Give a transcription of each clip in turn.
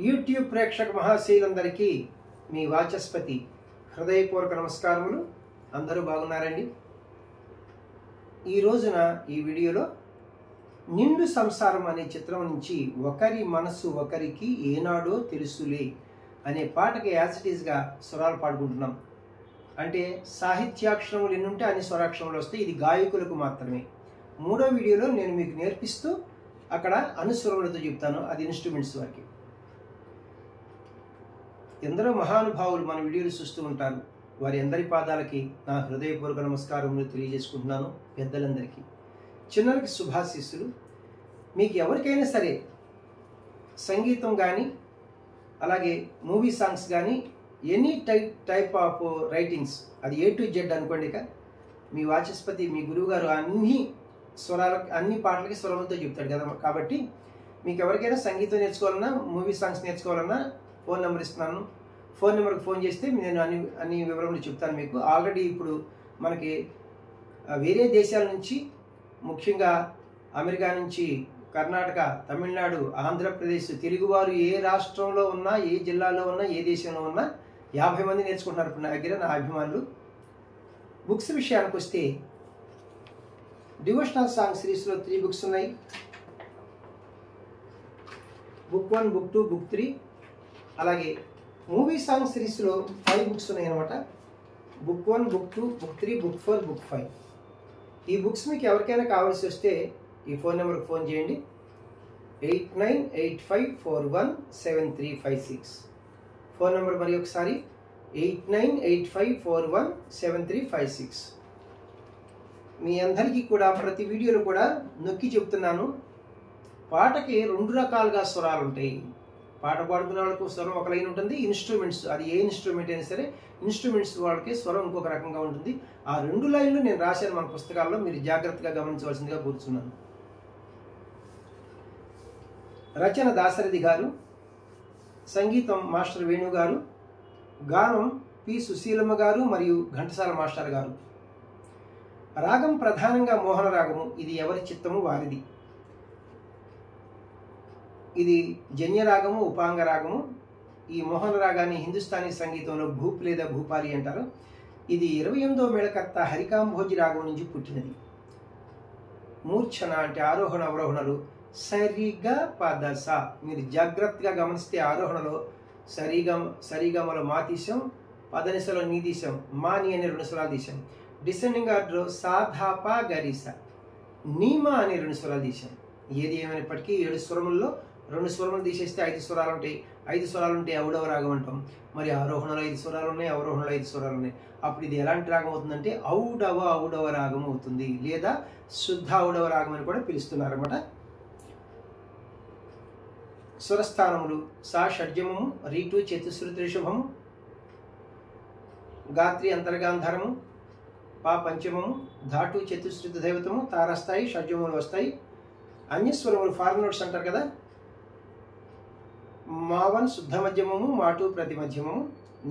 YouTube ప్రేక్షక మహాశీలందరికీ మీ వాచస్పతి హృదయపూర్వక నమస్కారములు. అందరూ బాగున్నారండి? ఈ రోజున ఈ వీడియోలో నిండు సంసారం అనే చిత్రం నుంచి ఒకరి మనసు ఒకరికి ఏనాడో తెలుసులే అనే పాటకి యాజ్ ఇట్ ఈస్గా స్వరాలు పాడుకుంటున్నాం. అంటే సాహిత్యాక్షరములు ఎన్నుంటే అన్ని స్వరాక్షరములు వస్తాయి. ఇది గాయకులకు మాత్రమే. మూడో వీడియోలో నేను మీకు నేర్పిస్తూ అక్కడ అనుస్వరములతో చెప్తాను, అది ఇన్స్ట్రుమెంట్స్ వరకు. ఎందరో మహానుభావులు మన వీడియోలు చూస్తూ ఉంటారు. వారి అందరి పాదాలకి నా హృదయపూర్వక నమస్కారములు తెలియజేసుకుంటున్నాను. పెద్దలందరికీ, చిన్నలకి శుభాశీస్సులు. మీకు ఎవరికైనా సరే సంగీతం కానీ అలాగే మూవీ సాంగ్స్ కానీ ఎనీ టైప్ ఆఫ్ రైటింగ్స్, అది A to Z అనుకోండి. ఇక మీ వాచస్పతి మీ గురువు గారు అన్ని స్వరాలకి అన్ని పాటలకి స్వరములతో చెప్తాడు కదా. కాబట్టి మీకు ఎవరికైనా సంగీతం నేర్చుకోవాలన్నా మూవీ సాంగ్స్ నేర్చుకోవాలన్నా ఫోన్ నెంబర్ ఇస్తున్నాను. ఫోన్ నెంబర్కి ఫోన్ చేస్తే నేను అన్ని వివరములు చెప్తాను మీకు. ఆల్రెడీ ఇప్పుడు మనకి వేరే దేశాల నుంచి, ముఖ్యంగా అమెరికా నుంచి, కర్ణాటక, తమిళనాడు, ఆంధ్రప్రదేశ్, తెలుగువారు ఏ రాష్ట్రంలో ఉన్నా, ఏ జిల్లాలో ఉన్నా, ఏ దేశంలో ఉన్నా 50 మంది నేర్చుకుంటున్నారు ఇప్పుడు నా దగ్గర, నా అభిమానులు. బుక్స్ విషయానికి వస్తే డివోషనల్ సాంగ్ సిరీస్లో 3 బుక్స్ ఉన్నాయి. Book 1, book 2, book 3. అలాగే మూవీ సాంగ్ సిరీస్లో 5 బుక్స్ ఉన్నాయి అన్నమాట. Book 1, book 2, book 3, book 4, book 5. ఈ బుక్స్ మీకు ఎవరికైనా కావాల్సి వస్తే ఈ ఫోన్ నెంబర్కి ఫోన్ చేయండి. 8985417356. ఫోన్ నెంబర్ మరి ఒకసారి 8985417356. మీ అందరికీ కూడా ప్రతి వీడియోలో కూడా నొక్కి చెప్తున్నాను, పాటకి 2 రకాలుగా స్వరాలు ఉంటాయి. పాట పాడుకునే వాళ్ళకు స్వరం ఒక లైన్ ఉంటుంది. ఇన్స్ట్రుమెంట్స్, అది ఏ ఇన్స్ట్రుమెంట్ అయినా సరే ఇన్స్ట్రుమెంట్స్ వాళ్ళకి స్వరం ఇంకొక రకంగా ఉంటుంది. ఆ 2 లైన్లు నేను రాశాను మన పుస్తకాల్లో, మీరు జాగ్రత్తగా గమనించవలసిందిగా కూర్చున్నాను. రచన దాశరథి గారు, సంగీతం మాస్టర్ వేణు గారు, గానం పి సుశీలమ్మ గారు మరియు ఘంటసాల మాస్టర్ గారు. రాగం ప్రధానంగా మోహన రాగము. ఇది ఎవరి చిత్తము వారిది. ఇది జన్య రాగము, ఉపాంగ రాగము. ఈ మోహన రాగాన్ని హిందుస్థానీ సంగీతంలో భూప్ లేదా భూపాలి అంటారు. ఇది 28వ మేళకర్త హరికాంభోజి రాగం నుంచి పుట్టినది. మూర్ఛన అంటే ఆరోహణ అవరోహణలు సరిగా పదస. మీరు జాగ్రత్తగా గమనిస్తే ఆరోహణలో సరిగమలో మా తీసాం, పదనిసలో నీ తీసాం, మాని అనే 2 స్వరాలు తీసాం. డిసెండింగ్ ఆర్డర్లో సాధాప గరిస, నీమా అనే 2 స్వరాలు తీసాం. ఏది ఏమైనప్పటికీ 7 స్వరముల్లో 2 స్వరములు తీసేస్తే 5 స్వరాలు ఉంటాయి. 5 స్వరాలు ఉంటే ఔడవ రాగం అంటాం. మరి ఆరోహణలో 5 స్వరాలు ఉన్నాయి, అవరోహణలో 5 స్వరాలు ఉన్నాయి. అప్పుడు ఇది ఎలాంటి రాగం అవుతుందంటే ఔడవ రాగం అవుతుంది, లేదా శుద్ధ ఔడవ రాగం అని కూడా పిలుస్తున్నారు అన్నమాట. స్వరస్థానములు: సా షడ్జమము, రీటు చతుశ్రుతి రిషభము, గాత్రి అంతర్గాంధారము, పా పంచమము, ధాటు చతుశ్రుతి దైవతము, తారస్థాయి, షడ్జములు వస్తాయి. అన్యస్వరములు ఫారెన్ నోట్స్ అంటారు కదా. మావన్ శుద్ధ మధ్యమము, మాటు ప్రతి మధ్యమము,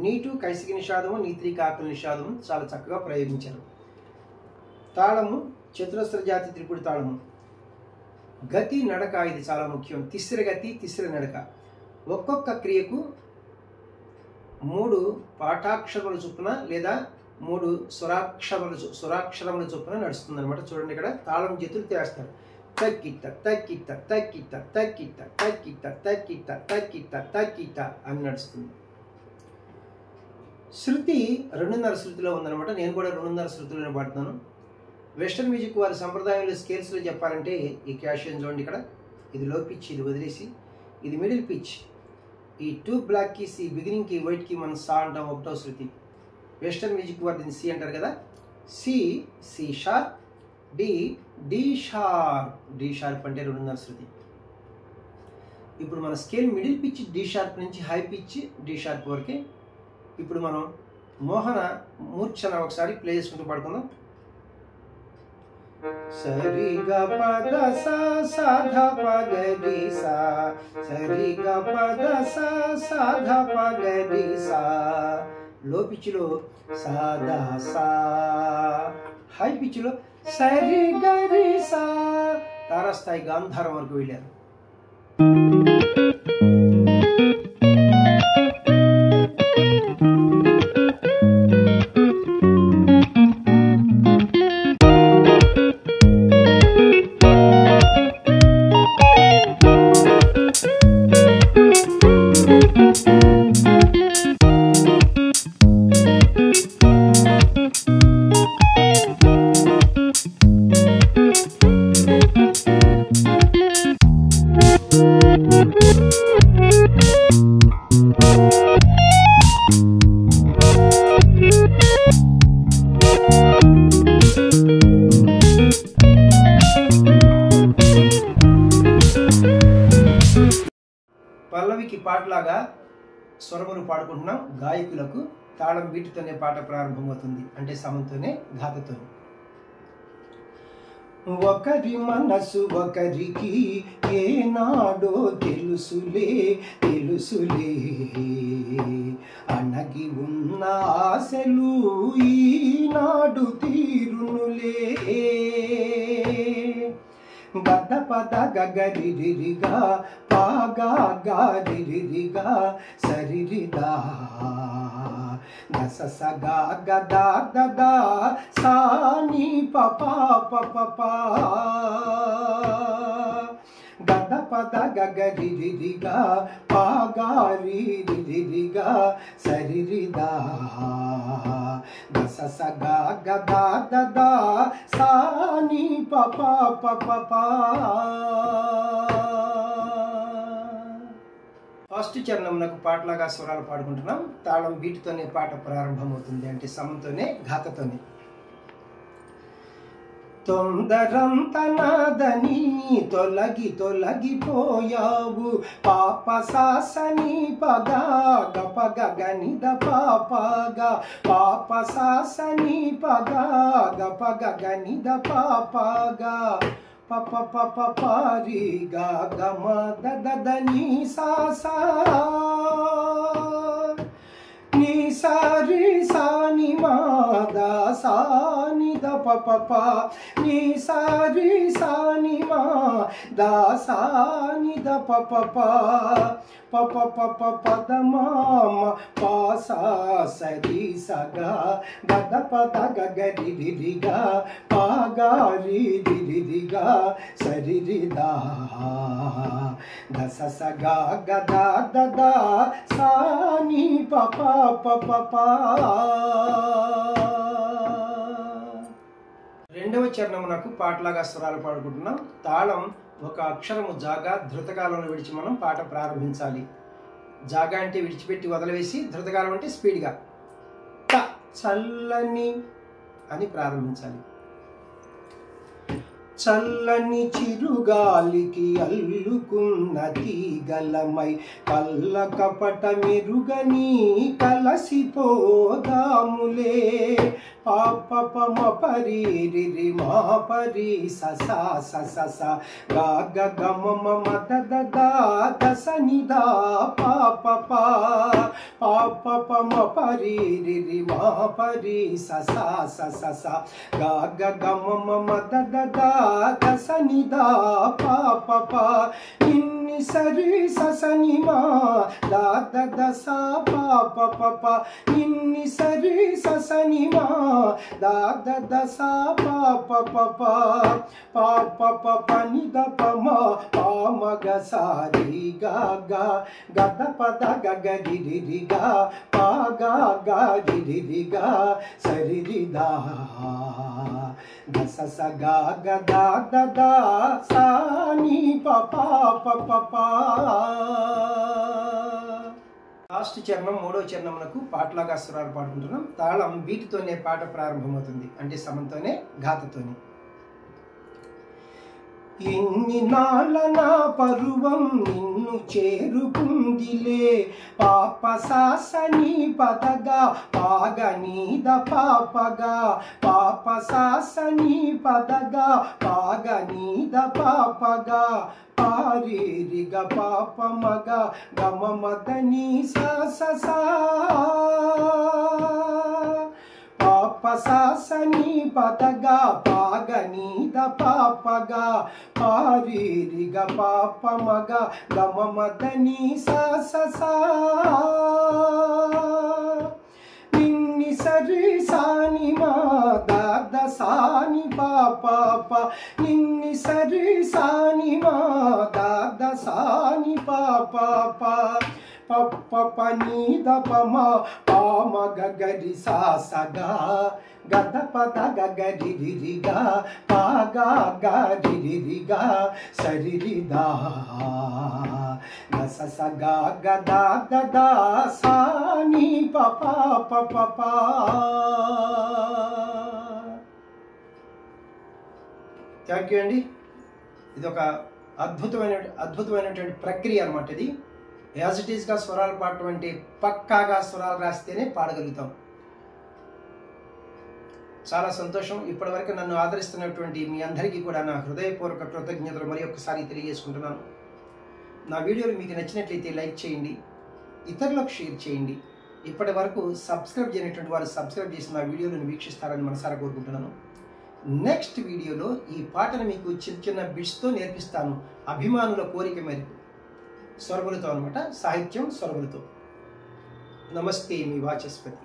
నీటు కైసికి నిషాదము, నీత్రి కాకుల నిషాదము చాలా చక్కగా ప్రయోగించారు. తాళము చతురస్ర జాతి త్రిపుడి తాళము. గతి నడక, ఇది చాలా ముఖ్యం. తిస్ర గతి, తిస్ర నడక. ఒక్కొక్క క్రియకు 3 పాఠాక్షరముల చొప్పున లేదా 3 స్వరాక్షరముల చొప్పున నడుస్తుంది అనమాట. చూడండి, ఇక్కడ తాళం జతులు వేస్తారు. తక్కిట్ట తక్కిట్ట తక్కిట్ట తక్కిట్ట తక్కిట్ట తక్కిట్ట తక్కిట్ట తక్కిట్ట అని నడుస్తుంది. శృతి 2.5 శృతిలో ఉందన్నమాట. నేను కూడా 2.5 శృతిలోనే పాడుతున్నాను. వెస్టర్న్ మ్యూజిక్ వారి సంప్రదాయంలో స్కేల్స్లో చెప్పాలంటే ఈ క్యాషియన్ చూడండి, ఇక్కడ ఇది లో పిచ్, ఇది వదిలేసి ఇది మిడిల్ పిచ్. ఈ 2 బ్లాక్ కీస్, ఈ బిగినింగ్ కి వైట్ కి మనం సా అంటాం, 1వ శృతి. వెస్టర్న్ మ్యూజిక్ వారు దీన్ని సి అంటారు కదా. C, C sharp, D, D sharp. D sharp అంటే 2.5 శృతి. ఇప్పుడు మన scale middle pitch D sharp నుంచి హై పిచ్ డి షార్ప్ వరకే. ఇప్పుడు మనం మోహన మూర్ఛన ఒకసారి ప్లే చేసుకుంటూ పాడుకుందాం. సరి గ పద సా సాధ పగరి సా, సరి గ పద సా సాధ పగరి సా. లో పిచ్లో సాదా సా, హై పిచ్లో సరి గరి సా. తారస్థాయి గాంధారం వరకు వెళ్ళారు. పల్లవికి పాటలాగా స్వరములు పాడుకుంటున్నాం. గాయకులకు తాళం బీటుతోనే పాట ప్రారంభమవుతుంది, అంటే సమంతోనే ఘాతతో. ఒకరి మనసు ఒకరికి ఏనాడో తెలుసులే తెలుసులే, అణగి ఉన్న ఆశలు ఈనాడు తీరునులే. గద పద గగరిరిగా పాగా గారిరిగా సరిరిదా దస సగా గదా దదా సాని పపా పపా. గద పద గగరిరిగా పాగారిరిగా సరిరిదా దస సగా గదా దదా సాని పపా పపా. ఫస్ట్ చరణంలో పాటలాగా స్వరాలు పాడుకుంటున్నాం. తాళం బీటుతోనే పాట ప్రారంభమవుతుంది, అంటే సమంతోనే ఘాతతోనే. తొందరంతనాదని తొలగి తొలగిపోయావు, పాప సాసని పగా గపగ గనిద పాపగా, పాప సాసని పగా గపగ గనిద పాపగా. పప పప పారి గా గమ దద నీ సాసా నీ సారి సాని మాదా సాని ద పప నీ సారి సాని మా దా సాని ద పప పప పప పద మామ పాసా సరి సగా గద పద గగరిరిగా పాగారిరిగా సరిరిదా దస సగా గదా దదా సాని పపా పపా. రెండవ చరణమునకు పాటలాగా స్వరాలు పాడుకుంటున్నాం. తాళం ఒక అక్షరము జాగా ధృతకాలంలో విడిచి మనం పాట ప్రారంభించాలి. జాగా అంటే విడిచిపెట్టి వదిలివేసి, ధృతకాలం అంటే స్పీడ్గా త చల్లని అని ప్రారంభించాలి. చల్లని చిరుగాలికి అల్లుకున్న తీగలమై కళ్ళ కపట మెరుగని కలసిపోదాములే. పాప మపరి మా పరి ససా సస గాగ గమ మద దదా దసనిదా పాప పాప మపరి మా పరి ససా సస గాగ గమ మద దదా దసనిదా పాప. ఇన్ని సరి ససని మా దాద దసా పాప ఇన్ని సరి ససని మా దాద దసా పాప నిద పమ పామగ సారి గాగా గద పద గగరిరిగా పాగా గారిరిగా సరిరిదా దస సగా గదా దదా సాని పపా పపా. లాస్ట్ చరణం మూడవ చరణమునకు పాటలాగా స్వరాలు పాడుకుంటున్నాం. తాళం బీటుతోనే పాట ప్రారంభమవుతుంది, అంటే సమంతోనే ఘాతతోనే. ఇన్ని నాళ్ళ నా పరువం నిన్ను చేరుకుందిలే, పాప సాసని పదగా పాగనీద పాపగా, పాప సాసని పదగా పాగనీద పాపగా. పారిరిగ పాప మగ గమ మదని సా పాప సాసని పదగా పాగనీద పాపగా. పారిరిగ పాప మగ గమ మదని సా నిన్ని సరి సాని మా దాద సాని పాప నిన్ని సరి సాని మా దాద సాని పాప ప నీ ద ప మ పా మ గ గ రి సా స గ గ ద ప ద గ గ రి రి రి గ పా గ గ రి రి రి గ స రి రి ద గ స స గ గ ద ద ద సా ని ప ప ప ప ప. థ్యాంక్ యూ అండి. ఇది ఒక అద్భుతమైనటువంటి ప్రక్రియ అనమాట. ఇది యాజ్ ఇట్ ఈస్గా స్వరాలు పాడటం అంటే పక్కాగా స్వరాలు రాస్తేనే పాడగలుగుతాం. చాలా సంతోషం. ఇప్పటివరకు నన్ను ఆదరిస్తున్నటువంటి మీ అందరికీ కూడా నా హృదయపూర్వక కృతజ్ఞతలు మరి ఒక్కసారి తెలియజేసుకుంటున్నాను. నా వీడియోలు మీకు నచ్చినట్లయితే లైక్ చేయండి, ఇతరులకు షేర్ చేయండి. ఇప్పటి వరకు సబ్స్క్రైబ్ చేయనటువంటి వారు సబ్స్క్రైబ్ చేసి నా వీడియోలను వీక్షిస్తారని మనసారా కోరుకుంటున్నాను. నెక్స్ట్ వీడియోలో ఈ పాటను మీకు చిన్న చిన్న బిట్స్తో నేర్పిస్తాను. అభిమానుల కోరిక మేరకు స్వరములతో అనమాట, సాహిత్యం స్వరములతో. నమస్తే, మీ వాచస్పతి.